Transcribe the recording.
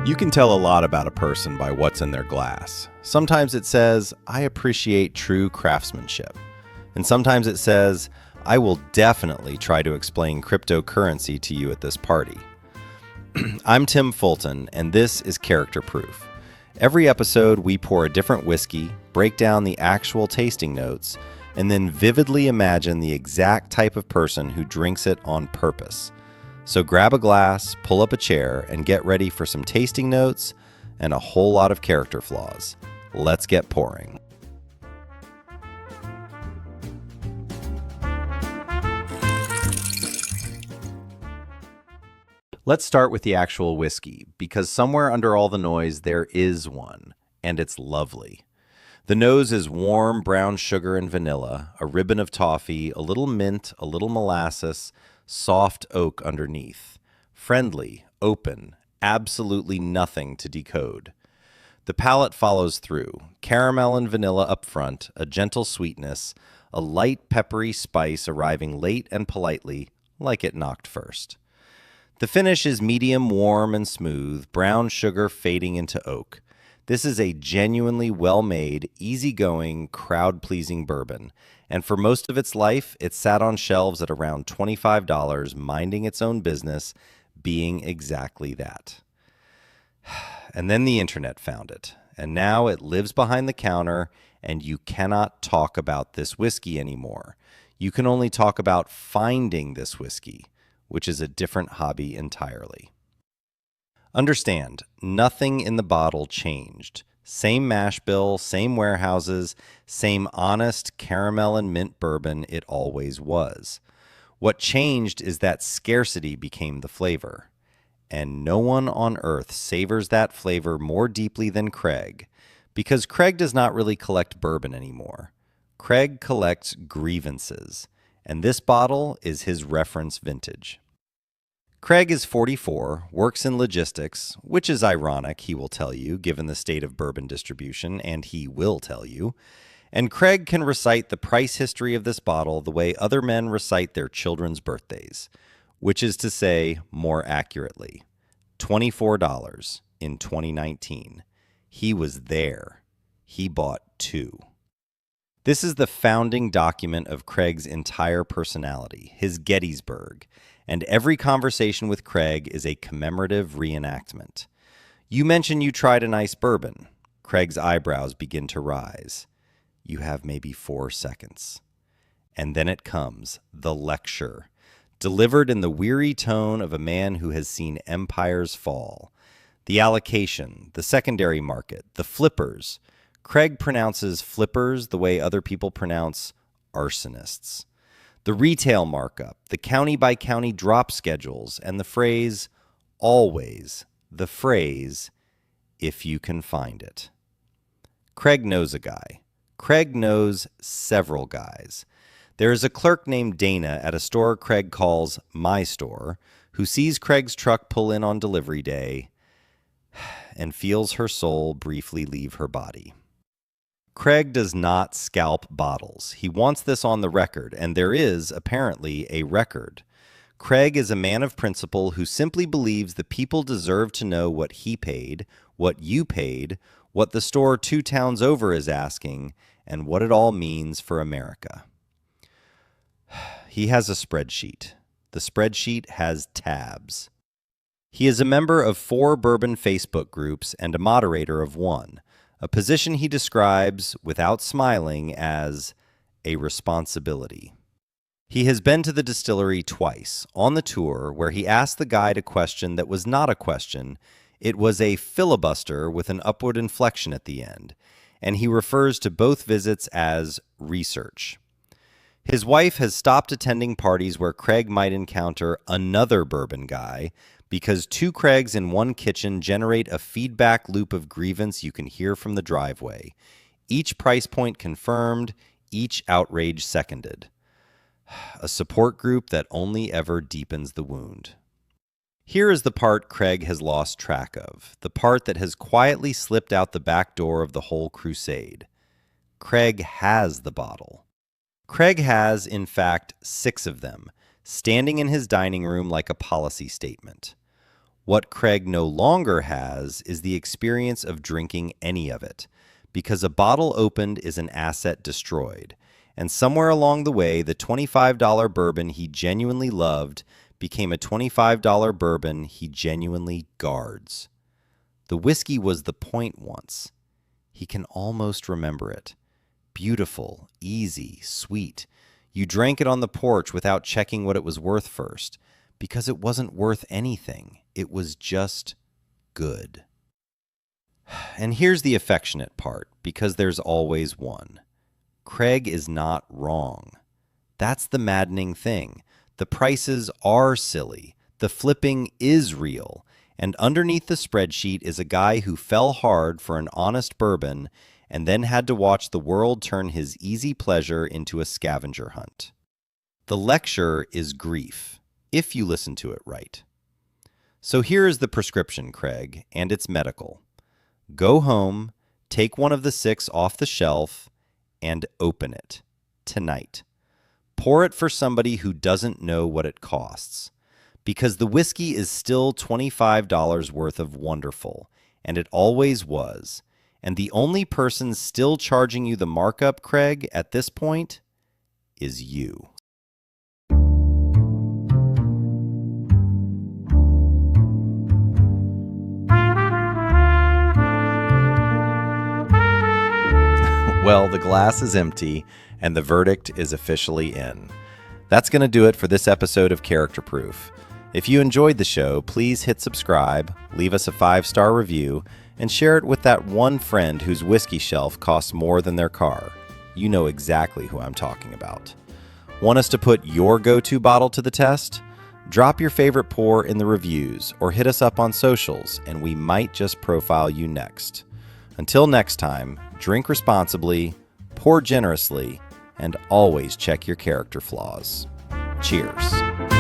You can tell a lot about a person by what's in their glass. Sometimes it says, I appreciate true craftsmanship. And sometimes it says, I will definitely try to explain cryptocurrency to you at this party. I'm Tim Fulton, and this is Character Proof. Every episode, we pour a different whiskey, break down the actual tasting notes, and then vividly imagine the exact type of person who drinks it on purpose. So grab a glass, pull up a chair, and get ready for some tasting notes and a whole lot of character flaws. Let's get pouring. Let's start with the actual whiskey, because somewhere under all the noise there is one, and it's lovely. The nose is warm brown sugar and vanilla, a ribbon of toffee, a little mint, a little molasses, soft oak underneath. Friendly, open, absolutely nothing to decode. The palate follows through. Caramel and vanilla up front, a gentle sweetness, a light peppery spice arriving late and politely, like it knocked first. The finish is medium warm and smooth, brown sugar fading into oak. This is a genuinely well-made, easygoing, crowd-pleasing bourbon, and for most of its life, it sat on shelves at around $25, minding its own business, being exactly that. And then the internet found it, and now it lives behind the counter, and you cannot talk about this whiskey anymore. You can only talk about finding this whiskey, which is a different hobby entirely. Understand, nothing in the bottle changed. Same mash bill, same warehouses, same honest caramel and mint bourbon it always was. What changed is that scarcity became the flavor. And no one on earth savors that flavor more deeply than Craig, because Craig does not really collect bourbon anymore. Craig collects grievances, and this bottle is his reference vintage. Craig is 44, works in logistics, which is ironic, he will tell you, given the state of bourbon distribution, and he will tell you. And Craig can recite the price history of this bottle the way other men recite their children's birthdays, which is to say, more accurately, $24 in 2019. He was there. He bought two. This is the founding document of Craig's entire personality, his Gettysburg, and every conversation with Craig is a commemorative reenactment. You mention you tried a nice bourbon. Craig's eyebrows begin to rise. You have maybe 4 seconds. And then it comes, the lecture, delivered in the weary tone of a man who has seen empires fall. The allocation, the secondary market, the flippers. Craig pronounces flippers the way other people pronounce arsonists. The retail markup, the county-by-county drop schedules, and the phrase, always, the phrase, if you can find it. Craig knows a guy. Craig knows several guys. There is a clerk named Dana at a store Craig calls My Store, who sees Craig's truck pull in on delivery day and feels her soul briefly leave her body. Craig does not scalp bottles. He wants this on the record, and there is, apparently, a record. Craig is a man of principle who simply believes the people deserve to know what he paid, what you paid, what the store 2 towns over is asking, and what it all means for America. He has a spreadsheet. The spreadsheet has tabs. He is a member of 4 bourbon Facebook groups and a moderator of one. A position he describes, without smiling, as a responsibility. He has been to the distillery twice, on the tour, where he asked the guide a question that was not a question. It was a filibuster with an upward inflection at the end, and he refers to both visits as research. His wife has stopped attending parties where Craig might encounter another bourbon guy, because 2 Craigs in one kitchen generate a feedback loop of grievance you can hear from the driveway. Each price point confirmed, each outrage seconded. A support group that only ever deepens the wound. Here is the part Craig has lost track of, the part that has quietly slipped out the back door of the whole crusade. Craig has the bottle. Craig has, in fact, 6 of them, standing in his dining room like a policy statement. What Craig no longer has is the experience of drinking any of it, because a bottle opened is an asset destroyed, and somewhere along the way, the $25 bourbon he genuinely loved became a $25 bourbon he genuinely guards. The whiskey was the point once. He can almost remember it. Beautiful, easy, sweet. You drank it on the porch without checking what it was worth first, because it wasn't worth anything. It was just good. And here's the affectionate part, because there's always one. Craig is not wrong. That's the maddening thing. The prices are silly. The flipping is real. And underneath the spreadsheet is a guy who fell hard for an honest bourbon and then had to watch the world turn his easy pleasure into a scavenger hunt. The lecture is grief, if you listen to it right. So here is the prescription, Craig, and it's medical. Go home, take one of the 6 off the shelf, and open it tonight. Pour it for somebody who doesn't know what it costs. Because the whiskey is still $25 worth of wonderful, and it always was. And the only person still charging you the markup, Craig, at this point, is you. Well, the glass is empty, and the verdict is officially in. That's going to do it for this episode of Character Proof. If you enjoyed the show, please hit subscribe, leave us a 5-star review, and share it with that one friend whose whiskey shelf costs more than their car. You know exactly who I'm talking about. Want us to put your go-to bottle to the test? Drop your favorite pour in the reviews or hit us up on socials, and we might just profile you next. Until next time, drink responsibly, pour generously, and always check your character flaws. Cheers.